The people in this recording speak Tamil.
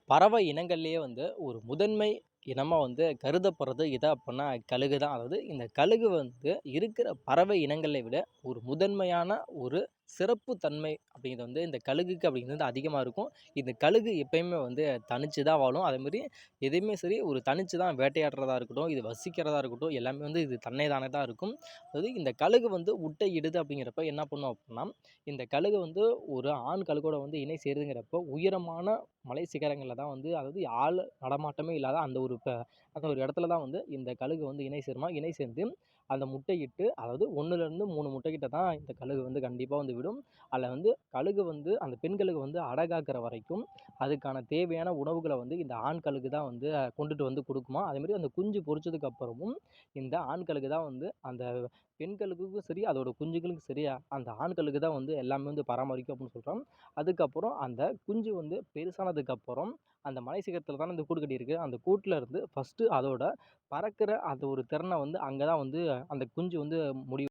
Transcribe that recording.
பறவை இனங்கள்லேயே வந்து ஒரு முதன்மை இனமா வந்து கருதப்படுறது எது அப்புட்ன்னா கழுகு தான். அதாவது இந்த கழுகு வந்து இருக்கிற பறவை இனங்களை விட ஒரு முதன்மையான ஒரு சிறப்பு தன்மை அப்படிங்கிறது வந்து இந்த கழுகுக்கு அப்படிங்கிறது அதிகமா இருக்கும். இந்த கழுகு எப்பயுமே வந்து தனிச்சு தான் வாழும். அதேமாரி எதையுமே சரி ஒரு தனிச்சு தான் வேட்டையாடுறதா இருக்கட்டும், இது வசிக்கிறதா இருக்கட்டும், எல்லாமே வந்து இது தன்னை தானே தான் இருக்கும். அதாவது இந்த கழுகு வந்து முட்டை இடுது அப்படிங்கிறப்ப என்ன பண்ணும் அப்புட்ன்னா, இந்த கழுகு வந்து ஒரு ஆண் கழுகோட வந்து இணை சேருதுங்கிறப்போ உயரமான மலை சிகரங்கள்ல தான் வந்து அதாவது ஆள் நடமாட்டமே இல்லாத அந்த ஒரு இடத்துல தான் வந்து இந்த கழுகு வந்து இணை சேருமாம். இணை சேர்ந்து அந்த முட்டையிட்டு அதாவது 1லேருந்து 3 முட்டைக்கிட்ட தான் இந்த கழுகு வந்து கண்டிப்பா வந்து விடும். அதில வந்து கழுகு வந்து அந்த பெண் கழுகு வந்து அடகாக்குற வரைக்கும் அதுக்கான தேவையான உணவுகள வந்து இந்த ஆண் கழுகு தான் வந்து கொண்டுட்டு வந்து குடுக்குமாம். அதேமாரி அந்த குஞ்சு பொரிச்சதுக்கு அப்புறமும் இந்த ஆண் கழுகு தான் வந்து அந்த பெண் கழுகுக்கும் சரி, அதோட குஞ்சுகளுக்கும் சரி, அந்த ஆண் கழுகு தான் வந்து எல்லாமே வந்து பராமரிக்கும் அப்படின்னு சொல்றோம். அதுக்கப்புறம் அந்த குஞ்சு வந்து பெருசானதுக்கப்புறம், அந்த மலை சிகரத்தில தானே இந்த கூடு கட்டியிருக்கு. அந்த கூட்ல இருந்து ஃபர்ஸ்ட்டு அதோட பறக்கிற அந்த ஒரு திறன வந்து அங்க தான் வந்து அந்த குஞ்சு வந்து முடியும்.